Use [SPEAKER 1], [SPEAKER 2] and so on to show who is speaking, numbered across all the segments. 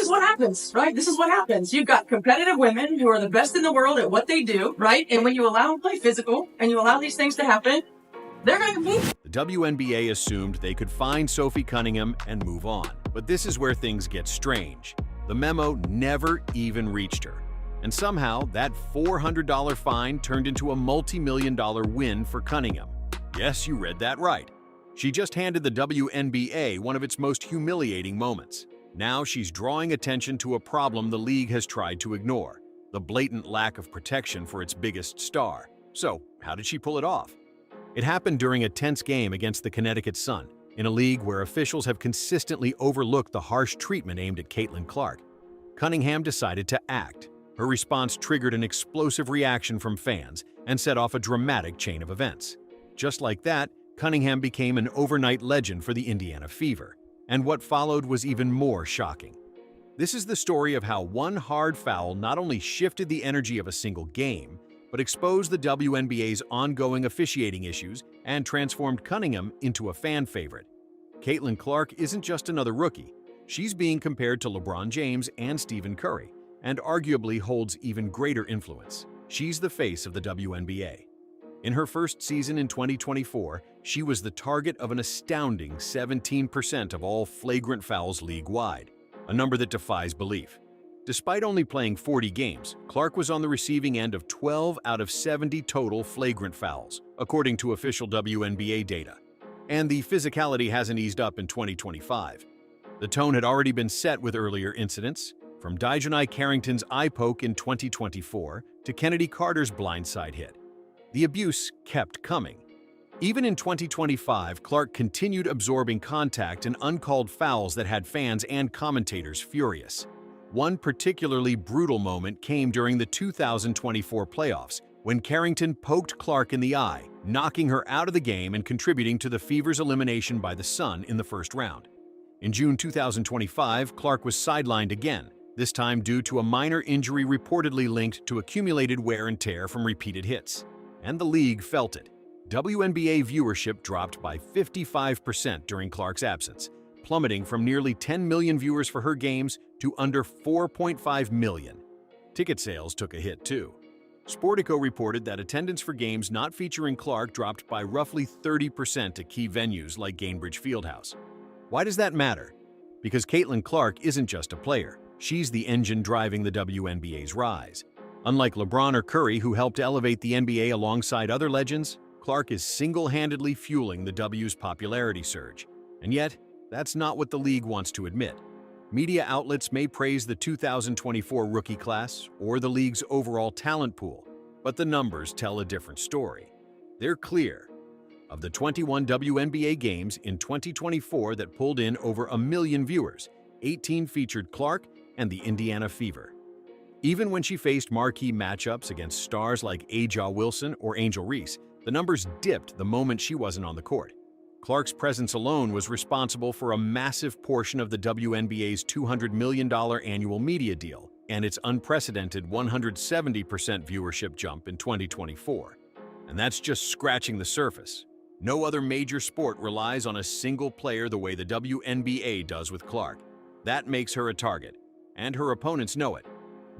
[SPEAKER 1] is what happens, right? This is what happens. You've got competitive women who are the best in the world at what they do, right? And when you allow them to play physical and you allow these things to happen, they're going to compete.
[SPEAKER 2] The WNBA assumed they could find Sophie Cunningham and move on. But this is where things get strange. The memo never even reached her. And somehow, that $400 fine turned into a multi-million-dollar win for Cunningham. Yes, you read that right. She just handed the WNBA one of its most humiliating moments. Now she's drawing attention to a problem the league has tried to ignore, the blatant lack of protection for its biggest star. So, how did she pull it off? It happened during a tense game against the Connecticut Sun, in a league where officials have consistently overlooked the harsh treatment aimed at Caitlin Clark. Cunningham decided to act. Her response triggered an explosive reaction from fans and set off a dramatic chain of events. Just like that, Cunningham became an overnight legend for the Indiana Fever. And what followed was even more shocking. This is the story of how one hard foul not only shifted the energy of a single game, but exposed the WNBA's ongoing officiating issues and transformed Cunningham into a fan favorite. Caitlin Clark isn't just another rookie. She's being compared to LeBron James and Stephen Curry, and arguably holds even greater influence. She's the face of the WNBA. In her first season in 2024, she was the target of an astounding 17% of all flagrant fouls league-wide, a number that defies belief. Despite only playing 40 games, Clark was on the receiving end of 12 out of 70 total flagrant fouls, according to official WNBA data. And the physicality hasn't eased up in 2025. The tone had already been set with earlier incidents, from Dijonai Carrington's eye poke in 2024 to Kennedy Carter's blindside hit. The abuse kept coming. Even in 2025, Clark continued absorbing contact and uncalled fouls that had fans and commentators furious. One particularly brutal moment came during the 2024 playoffs, when Carrington poked Clark in the eye, knocking her out of the game and contributing to the Fever's elimination by the Sun in the first round. In June 2025, Clark was sidelined again, this time due to a minor injury reportedly linked to accumulated wear and tear from repeated hits. And the league felt it. WNBA viewership dropped by 55% during Clark's absence, plummeting from nearly 10 million viewers for her games to under 4.5 million. Ticket sales took a hit too. Sportico reported that attendance for games not featuring Clark dropped by roughly 30% at key venues like Gainbridge Fieldhouse. Why does that matter? Because Caitlin Clark isn't just a player. She's the engine driving the WNBA's rise. Unlike LeBron or Curry, who helped elevate the NBA alongside other legends, Clark is single-handedly fueling the W's popularity surge. And yet, that's not what the league wants to admit. Media outlets may praise the 2024 rookie class or the league's overall talent pool, but the numbers tell a different story. They're clear. Of the 21 WNBA games in 2024 that pulled in over 1 million viewers, 18 featured Clark and the Indiana Fever. Even when she faced marquee matchups against stars like Aja Wilson or Angel Reese, the numbers dipped the moment she wasn't on the court. Clark's presence alone was responsible for a massive portion of the WNBA's $200 million annual media deal and its unprecedented 170% viewership jump in 2024. And that's just scratching the surface. No other major sport relies on a single player the way the WNBA does with Clark. That makes her a target, and her opponents know it.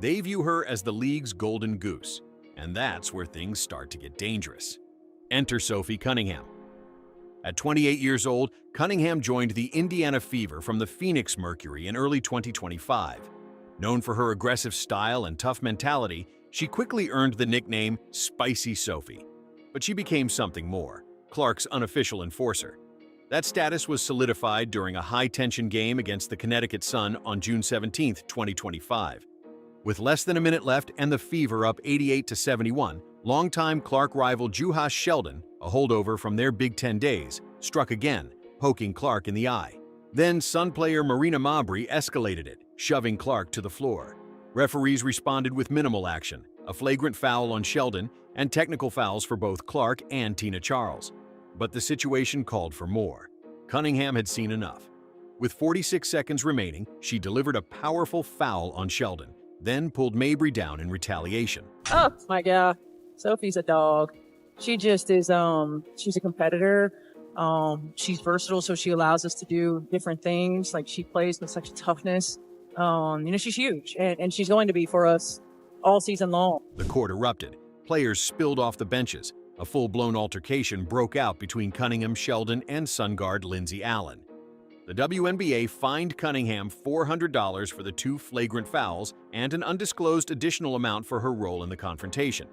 [SPEAKER 2] They view her as the league's golden goose, and that's where things start to get dangerous. Enter Sophie Cunningham. At 28 years old, Cunningham joined the Indiana Fever from the Phoenix Mercury in early 2025. Known for her aggressive style and tough mentality, she quickly earned the nickname Spicy Sophie. But she became something more, Clark's unofficial enforcer. That status was solidified during a high-tension game against the Connecticut Sun on June 17, 2025. With less than a minute left and the Fever up 88-71, longtime Clark rival Juhas Sheldon, a holdover from their Big Ten days, struck again, poking Clark in the eye. Then Sun player Marina Mabrey escalated it, shoving Clark to the floor. Referees responded with minimal action, a flagrant foul on Sheldon, and technical fouls for both Clark and Tina Charles. But the situation called for more. Cunningham had seen enough. With 46 seconds remaining, she delivered a powerful foul on Sheldon, then pulled Mabrey down in retaliation.
[SPEAKER 1] Oh my God, Sophie's a dog. She just is, she's a competitor. She's versatile, so she allows us to do different things. Like, she plays with such toughness.
[SPEAKER 3] She's huge, and she's going to be for us all season long.
[SPEAKER 2] The court erupted. Players spilled off the benches. A full-blown altercation broke out between Cunningham, Sheldon, and Sun guard Lindsey Allen. The WNBA fined Cunningham $400 for the 2 flagrant fouls and an undisclosed additional amount for her role in the confrontation.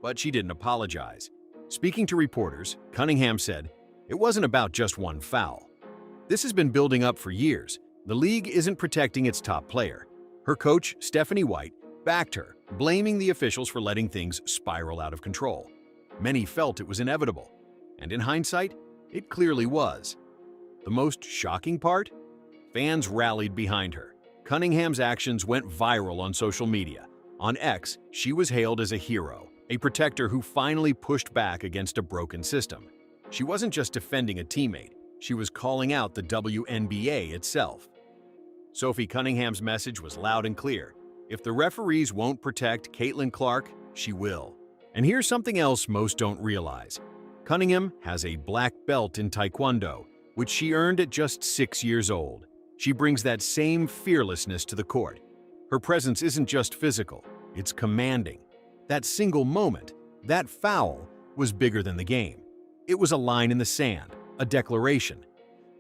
[SPEAKER 2] But she didn't apologize. Speaking to reporters, Cunningham said, "It wasn't about just one foul. This has been building up for years. The league isn't protecting its top player." Her coach, Stephanie White, backed her, blaming the officials for letting things spiral out of control. Many felt it was inevitable, and in hindsight, it clearly was. The most shocking part? Fans rallied behind her. Cunningham's actions went viral on social media. On X, she was hailed as a hero, a protector who finally pushed back against a broken system. She wasn't just defending a teammate, she was calling out the WNBA itself. Sophie Cunningham's message was loud and clear. If the referees won't protect Caitlin Clark, she will. And here's something else most don't realize. Cunningham has a black belt in Taekwondo, which she earned at just 6 years old. She brings that same fearlessness to the court. Her presence isn't just physical, it's commanding. That single moment, that foul, was bigger than the game. It was a line in the sand, a declaration.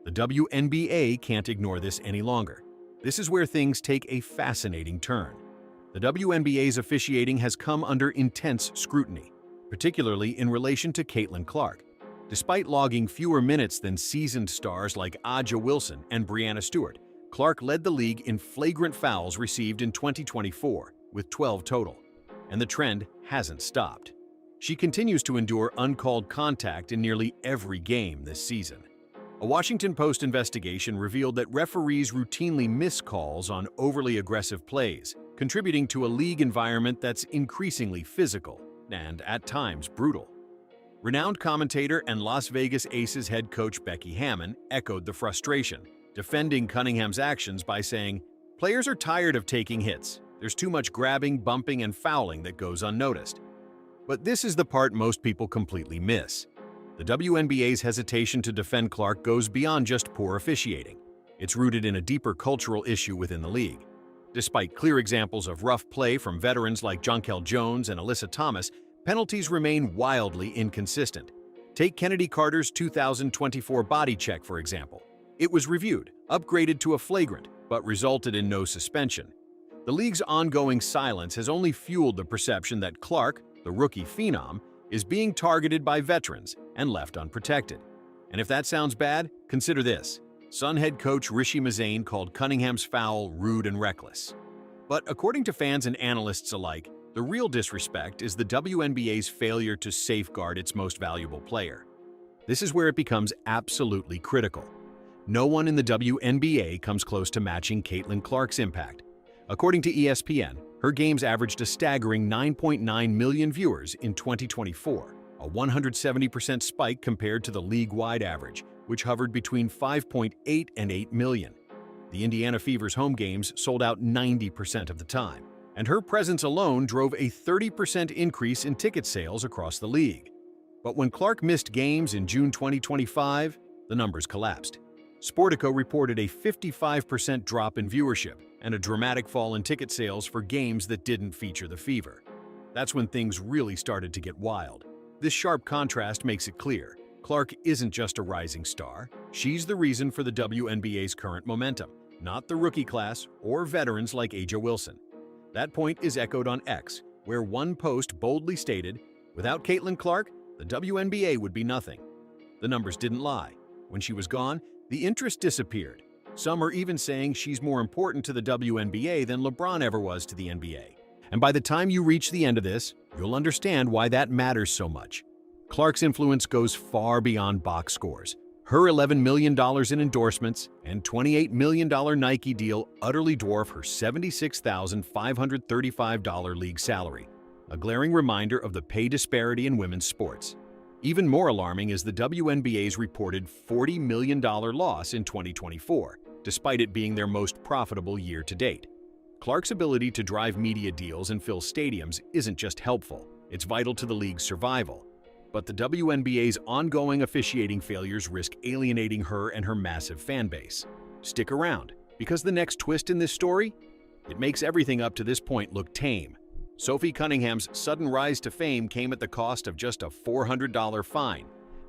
[SPEAKER 2] The WNBA can't ignore this any longer. This is where things take a fascinating turn. The WNBA's officiating has come under intense scrutiny, particularly in relation to Caitlin Clark. Despite logging fewer minutes than seasoned stars like Aja Wilson and Breanna Stewart, Clark led the league in flagrant fouls received in 2024, with 12 total. And the trend hasn't stopped. She continues to endure uncalled contact in nearly every game this season. A Washington Post investigation revealed that referees routinely miss calls on overly aggressive plays, contributing to a league environment that's increasingly physical and, at times, brutal. Renowned commentator and Las Vegas Aces head coach Becky Hammon echoed the frustration, defending Cunningham's actions by saying, "Players are tired of taking hits. There's too much grabbing, bumping, and fouling that goes unnoticed." But this is the part most people completely miss. The WNBA's hesitation to defend Clark goes beyond just poor officiating. It's rooted in a deeper cultural issue within the league. Despite clear examples of rough play from veterans like Jonquel Jones and Alyssa Thomas, penalties remain wildly inconsistent. Take Kennedy Carter's 2024 body check, for example. It was reviewed, upgraded to a flagrant, but resulted in no suspension. The league's ongoing silence has only fueled the perception that Clark, the rookie phenom, is being targeted by veterans and left unprotected. And if that sounds bad, consider this. Sun head coach Rishi Mazain called Cunningham's foul rude and reckless. But according to fans and analysts alike, the real disrespect is the WNBA's failure to safeguard its most valuable player. This is where it becomes absolutely critical. No one in the WNBA comes close to matching Caitlin Clark's impact. According to ESPN, her games averaged a staggering 9.9 million viewers in 2024, a 170% spike compared to the league-wide average, which hovered between 5.8 and 8 million. The Indiana Fever's home games sold out 90% of the time, and her presence alone drove a 30% increase in ticket sales across the league. But when Clark missed games in June 2025, the numbers collapsed. Sportico reported a 55% drop in viewership and a dramatic fall in ticket sales for games that didn't feature the Fever. That's when things really started to get wild. This sharp contrast makes it clear. Clark isn't just a rising star, she's the reason for the WNBA's current momentum, not the rookie class or veterans like Aja Wilson. That point is echoed on X, where one post boldly stated, "Without Caitlin Clark, the WNBA would be nothing." The numbers didn't lie. When she was gone, the interest disappeared. Some are even saying she's more important to the WNBA than LeBron ever was to the NBA. And by the time you reach the end of this, you'll understand why that matters so much. Clark's influence goes far beyond box scores. Her $11 million in endorsements and $28 million Nike deal utterly dwarf her $76,535 league salary, a glaring reminder of the pay disparity in women's sports. Even more alarming is the WNBA's reported $40 million loss in 2024, despite it being their most profitable year to date. Clark's ability to drive media deals and fill stadiums isn't just helpful, it's vital to the league's survival. But the WNBA's ongoing officiating failures risk alienating her and her massive fan base. Stick around, because the next twist in this story It makes everything up to this point look tame. Sophie Cunningham's sudden rise to fame came at the cost of just a $400 fine,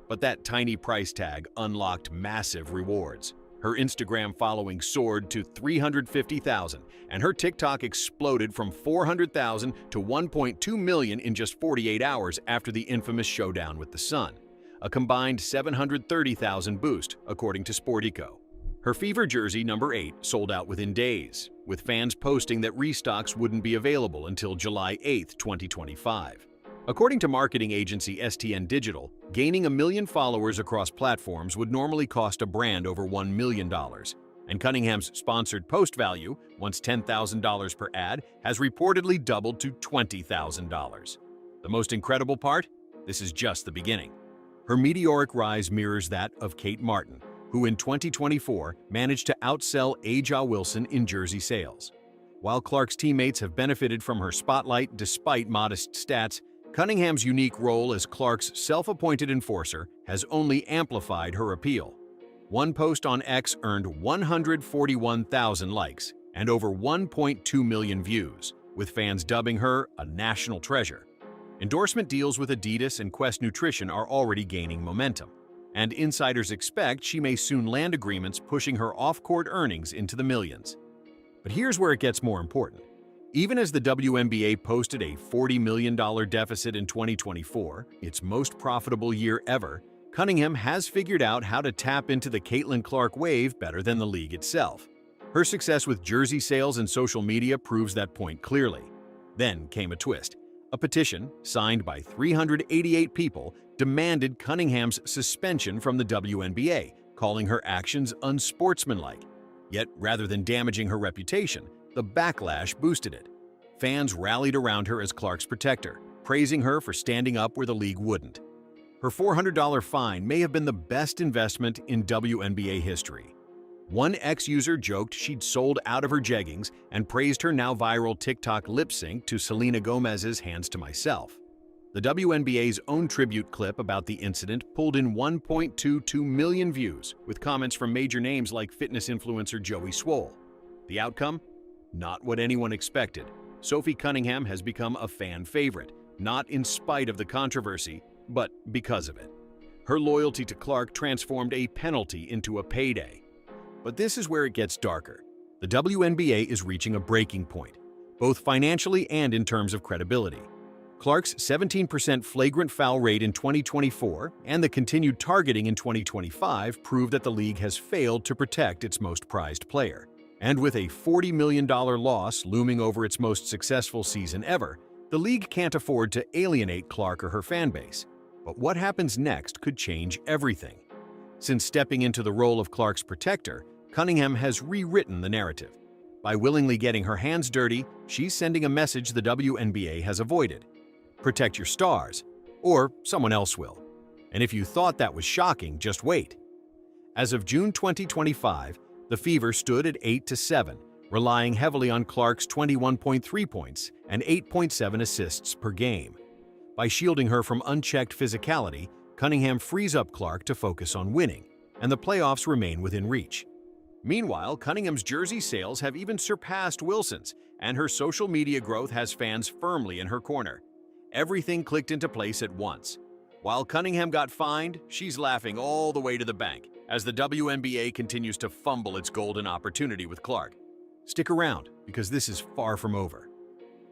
[SPEAKER 2] but that tiny price tag unlocked massive rewards. Her Instagram following soared to 350,000, and her TikTok exploded from 400,000 to 1.2 million in just 48 hours after the infamous showdown with the Sun, a combined 730,000 boost, according to Sportico. Her Fever jersey number 8 sold out within days, with fans posting that restocks wouldn't be available until July 8, 2025. According to marketing agency STN Digital, gaining 1 million followers across platforms would normally cost a brand over $1 million. And Cunningham's sponsored post value, once $10,000 per ad, has reportedly doubled to $20,000. The most incredible part? This is just the beginning. Her meteoric rise mirrors that of Kate Martin, who in 2024 managed to outsell A'ja Wilson in jersey sales. While Clark's teammates have benefited from her spotlight despite modest stats, Cunningham's unique role as Clark's self-appointed enforcer has only amplified her appeal. One post on X earned 141,000 likes and over 1.2 million views, with fans dubbing her a national treasure. Endorsement deals with Adidas and Quest Nutrition are already gaining momentum, and insiders expect she may soon land agreements pushing her off-court earnings into the millions. But here's where it gets more important. Even as the WNBA posted a $40 million deficit in 2024, its most profitable year ever, Cunningham has figured out how to tap into the Caitlin Clark wave better than the league itself. Her success with jersey sales and social media proves that point clearly. Then came a twist. A petition, signed by 388 people, demanded Cunningham's suspension from the WNBA, calling her actions unsportsmanlike. Yet, rather than damaging her reputation, the backlash boosted it. Fans rallied around her as Clark's protector, praising her for standing up where the league wouldn't. Her $400 fine may have been the best investment in WNBA history. One ex-user joked she'd sold out of her jeggings and praised her now viral TikTok lip-sync to Selena Gomez's Hands to Myself. The WNBA's own tribute clip about the incident pulled in 1.22 million views, with comments from major names like fitness influencer Joey Swole. The outcome? Not what anyone expected. Sophie Cunningham has become a fan favorite, not in spite of the controversy, but because of it. Her loyalty to Clark transformed a penalty into a payday. But this is where it gets darker. The WNBA is reaching a breaking point, both financially and in terms of credibility. Clark's 17% flagrant foul rate in 2024 and the continued targeting in 2025 prove that the league has failed to protect its most prized player. And with a $40 million loss looming over its most successful season ever, the league can't afford to alienate Clark or her fanbase. But what happens next could change everything. Since stepping into the role of Clark's protector, Cunningham has rewritten the narrative. By willingly getting her hands dirty, she's sending a message the WNBA has avoided. Protect your stars, or someone else will. And if you thought that was shocking, just wait. As of June 2025, the Fever stood at 8-7, relying heavily on Clark's 21.3 points and 8.7 assists per game. By shielding her from unchecked physicality, Cunningham frees up Clark to focus on winning, and the playoffs remain within reach. Meanwhile, Cunningham's jersey sales have even surpassed Wilson's, and her social media growth has fans firmly in her corner. Everything clicked into place at once. While Cunningham got fined, she's laughing all the way to the bank as the WNBA continues to fumble its golden opportunity with Clark. Stick around, because this is far from over.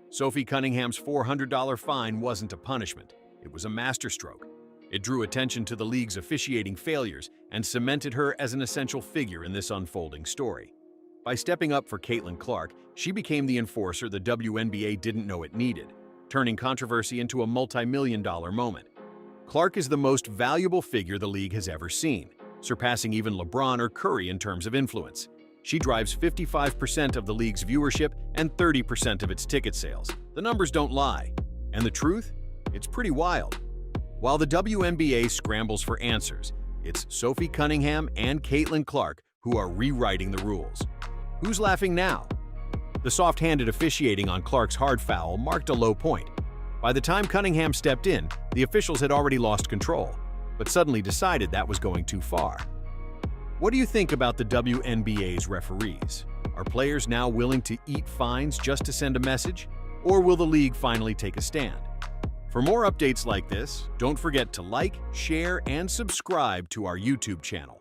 [SPEAKER 2] Sophie Cunningham's $400 fine wasn't a punishment, it was a masterstroke. It drew attention to the league's officiating failures and cemented her as an essential figure in this unfolding story. By stepping up for Caitlin Clark, she became the enforcer the WNBA didn't know it needed, turning controversy into a multi-million-dollar moment. Clark is the most valuable figure the league has ever seen, surpassing even LeBron or Curry in terms of influence. She drives 55% of the league's viewership and 30% of its ticket sales. The numbers don't lie. And the truth? It's pretty wild. While the WNBA scrambles for answers, it's Sophie Cunningham and Caitlin Clark who are rewriting the rules. Who's laughing now? The soft-handed officiating on Clark's hard foul marked a low point. By the time Cunningham stepped in, the officials had already lost control, but suddenly decided that was going too far. What do you think about the WNBA's referees? Are players now willing to eat fines just to send a message? Or will the league finally take a stand? For more updates like this, don't forget to like, share, and subscribe to our YouTube channel.